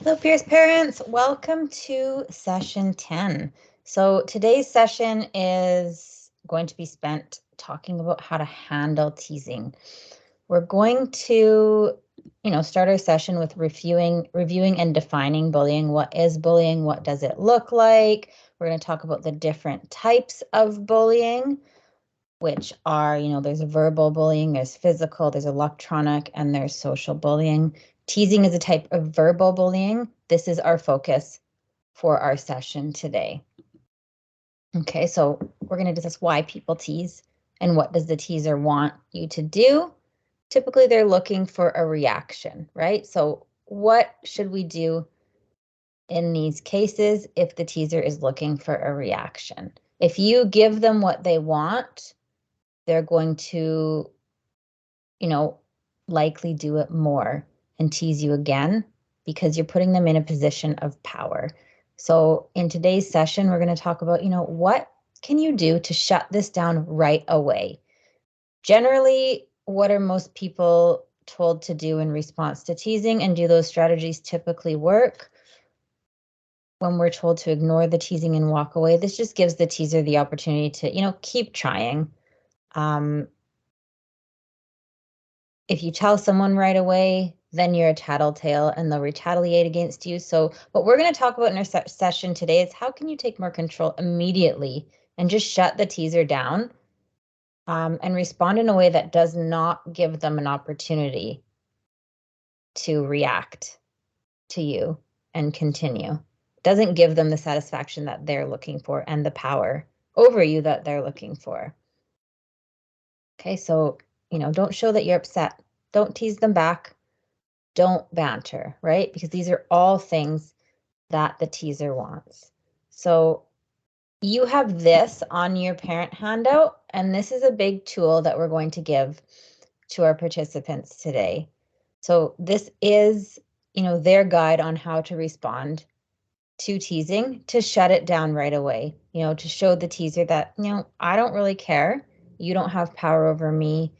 Hello, Fierce Parents. Welcome to session 10. So today's session is going to be spent talking about how to handle teasing. We're going to, start our session with reviewing and defining bullying. What is bullying? What does it look like? We're going to talk about the different types of bullying, which are, there's verbal bullying, there's physical, there's electronic, and there's social bullying. Teasing is a type of verbal bullying. This is our focus for our session today. Okay, so we're going to discuss why people tease and what does the teaser want you to do. Typically, they're looking for a reaction, right? So what should we do in these cases if the teaser is looking for a reaction? If you give them what they want, they're going to, likely do it more and tease you again because you're putting them in a position of power. So in today's session, we're going to talk about, what can you do to shut this down right away? Generally, what are most people told to do in response to teasing, and do those strategies typically work? When we're told to ignore the teasing and walk away, this just gives the teaser the opportunity to, keep trying. If you tell someone right away, then you're a tattletale and they'll retaliate against you. So what we're going to talk about in our session today is how can you take more control immediately and just shut the teaser down and respond in a way that does not give them an opportunity to react to you and continue. Doesn't give them the satisfaction that they're looking for and the power over you that they're looking for. Okay, so, don't show that you're upset. Don't tease them back. Don't banter, right? Because these are all things that the teaser wants. So you have this on your parent handout, and this is a big tool that we're going to give to our participants today. So this is, their guide on how to respond to teasing, to shut it down right away, to show the teaser that, I don't really care. You don't have power over me,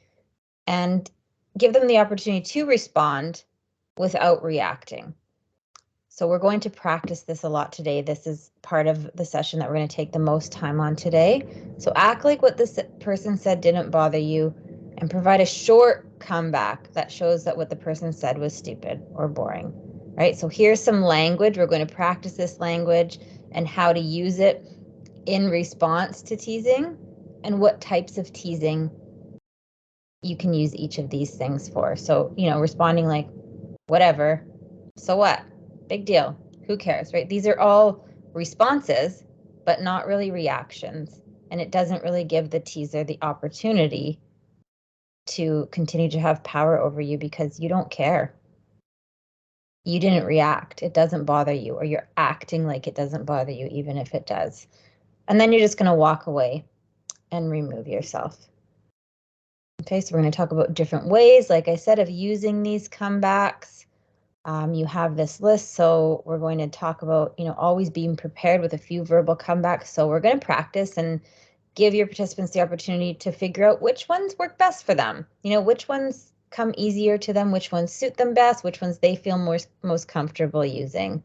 and give them the opportunity to respond without reacting. So we're going to practice this a lot today. This is part of the session that we're going to take the most time on today. So act like what this person said didn't bother you and provide a short comeback that shows that what the person said was stupid or boring, right? So here's some language. We're going to practice this language and how to use it in response to teasing and what types of teasing you can use each of these things for. So, responding like, whatever, so what? Big deal. Who cares, right? These are all responses, but not really reactions. And it doesn't really give the teaser the opportunity to continue to have power over you because you don't care. You didn't react. It doesn't bother you, or you're acting like it doesn't bother you, even if it does. And then you're just going to walk away and remove yourself. Okay, so we're going to talk about different ways, like I said, of using these comebacks. You have this list, so we're going to talk about, always being prepared with a few verbal comebacks. So we're going to practice and give your participants the opportunity to figure out which ones work best for them. Which ones come easier to them, which ones suit them best, which ones they feel most comfortable using.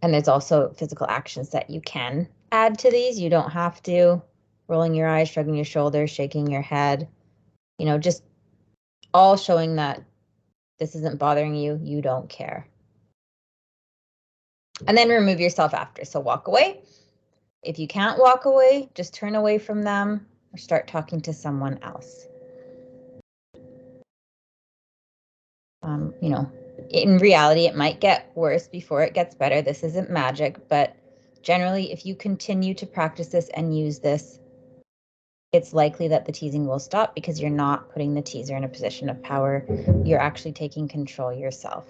And there's also physical actions that you can add to these. You don't have to. Rolling your eyes, shrugging your shoulders, shaking your head, just all showing that this isn't bothering you, you don't care. And then remove yourself after. So walk away. If you can't walk away, just turn away from them or start talking to someone else. In reality, it might get worse before it gets better. This isn't magic, but generally, if you continue to practice this and use this, it's likely that the teasing will stop because you're not putting the teaser in a position of power. You're actually taking control yourself.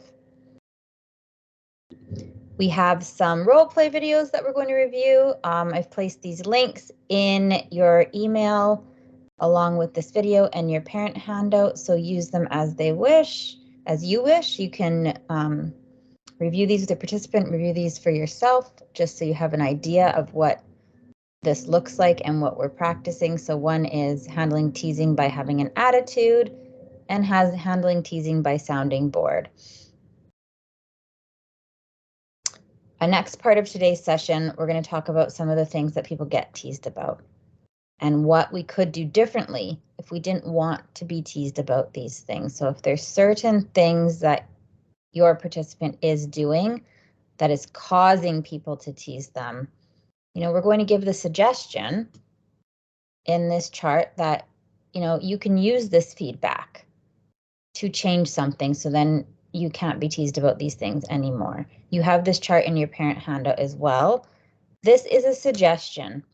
We have some role play videos that we're going to review. I've placed these links in your email along with this video and your parent handout, so use them as you wish. You can review these with a participant, review these for yourself, just so you have an idea of what this looks like and what we're practicing. So one is handling teasing by having an attitude and handling teasing by sounding bored. A next part of today's session, we're going to talk about some of the things that people get teased about and what we could do differently if we didn't want to be teased about these things. So if there's certain things that your participant is doing that is causing people to tease them, we're going to give the suggestion in this chart that, you can use this feedback to change something so then you can't be teased about these things anymore. You have this chart in your parent handout as well. This is a suggestion.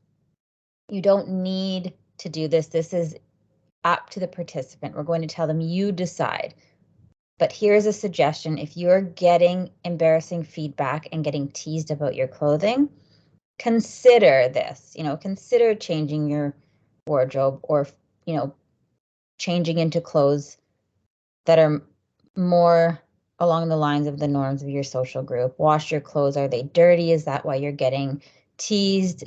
You don't need to do this. This is up to the participant. We're going to tell them you decide. But here's a suggestion. If you're getting embarrassing feedback and getting teased about your clothing, consider this, consider changing your wardrobe or, changing into clothes that are more along the lines of the norms of your social group. Wash your clothes. Are they dirty? Is that why you're getting teased?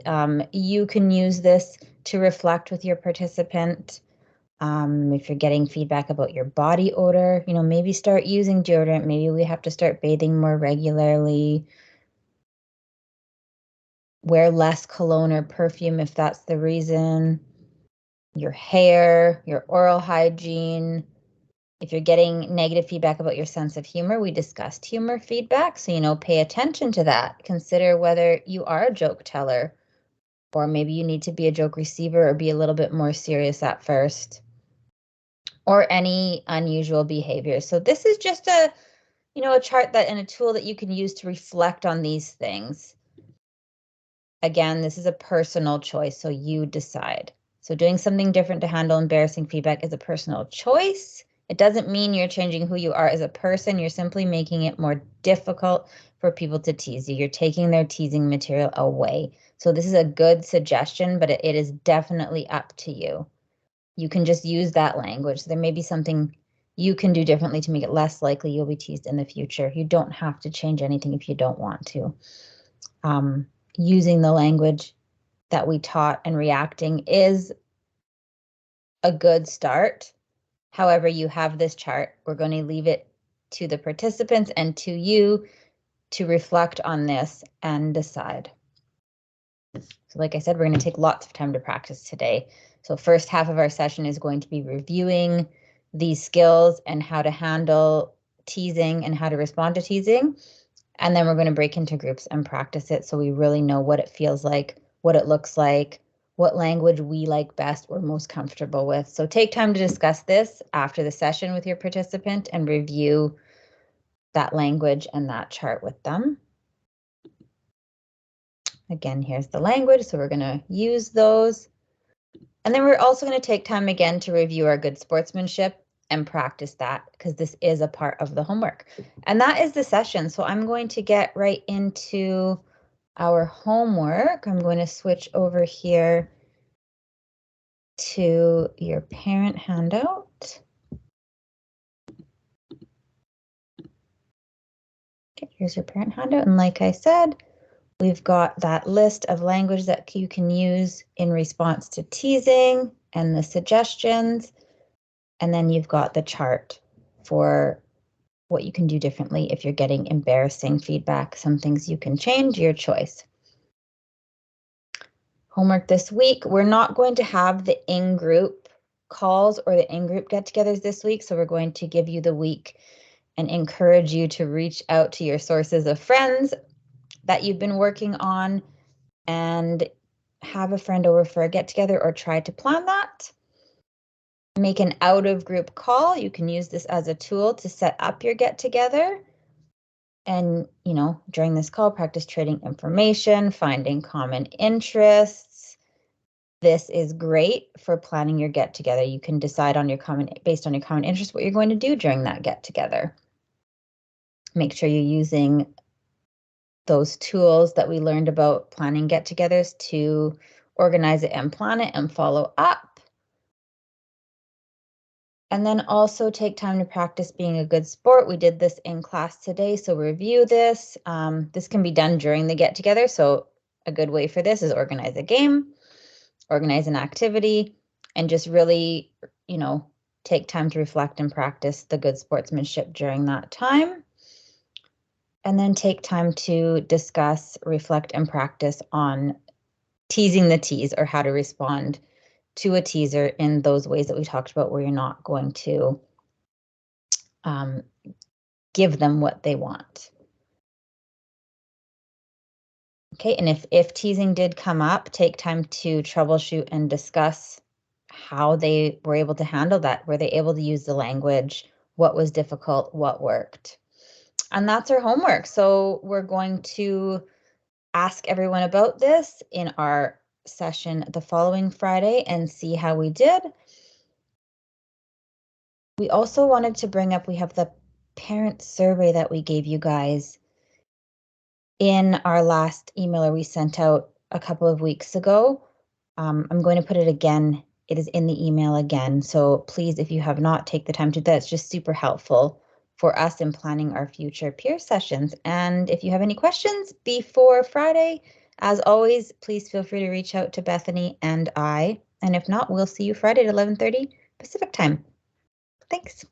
You can use this to reflect with your participant. If you're getting feedback about your body odor, maybe start using deodorant. Maybe we have to start bathing more regularly. Wear less cologne or perfume if that's the reason. Your hair, your oral hygiene. If you're getting negative feedback about your sense of humor, we discussed humor feedback. So, pay attention to that. Consider whether you are a joke teller, or maybe you need to be a joke receiver or be a little bit more serious at first, or any unusual behavior. So this is just a chart that and a tool that you can use to reflect on these things. Again, this is a personal choice, so you decide. So doing something different to handle embarrassing feedback is a personal choice. It doesn't mean you're changing who you are as a person. You're simply making it more difficult for people to tease you. You're taking their teasing material away. So this is a good suggestion, but it is definitely up to you. You can just use that language. There may be something you can do differently to make it less likely you'll be teased in the future. You don't have to change anything if you don't want to. Using the language that we taught and reacting is a good start. However, you have this chart. We're going to leave it to the participants and to you to reflect on this and decide. So like I said, we're going to take lots of time to practice today. So first half of our session is going to be reviewing these skills and how to handle teasing and how to respond to teasing. And then we're going to break into groups and practice it so we really know what it feels like, what it looks like, what language we like best or most comfortable with. So take time to discuss this after the session with your participant and review that language and that chart with them. Again, here's the language, so we're going to use those. And then we're also going to take time again to review our good sportsmanship and practice that because this is a part of the homework. And that is the session. So I'm going to get right into our homework. I'm going to switch over here to your parent handout. Okay, here's your parent handout. And like I said, we've got that list of language that you can use in response to teasing and the suggestions. And then you've got the chart for what you can do differently if you're getting embarrassing feedback. Some things you can change, your choice. Homework this week, we're not going to have the in-group calls or the in-group get-togethers this week, so we're going to give you the week and encourage you to reach out to your sources of friends that you've been working on and have a friend over for a get-together or try to plan that. Make an out-of-group call. You can use this as a tool to set up your get-together. And, during this call, practice trading information, finding common interests. This is great for planning your get-together. You can decide based on your common interests what you're going to do during that get-together. Make sure you're using those tools that we learned about planning get-togethers to organize it and plan it and follow up. And then also take time to practice being a good sport. We did this in class today, so review this. This can be done during the get-together, so a good way for this is organize a game, organize an activity, and just really, take time to reflect and practice the good sportsmanship during that time. And then take time to discuss, reflect, and practice on teasing the tease, or how to respond to a teaser in those ways that we talked about, where you're not going to give them what they want. Okay, and if teasing did come up, take time to troubleshoot and discuss how they were able to handle that. Were they able to use the language? What was difficult? What worked? And that's our homework. So we're going to ask everyone about this in our session the following Friday and see how we did. We also wanted to bring up, we have the parent survey that we gave you guys in our last emailer we sent out a couple of weeks ago. I'm going to put it again. It is in the email again. So please, if you have not, take the time to do that. It's just super helpful for us in planning our future peer sessions. And if you have any questions before Friday, as always, please feel free to reach out to Bethany and I. And if not, we'll see you Friday at 11:30 Pacific time. Thanks.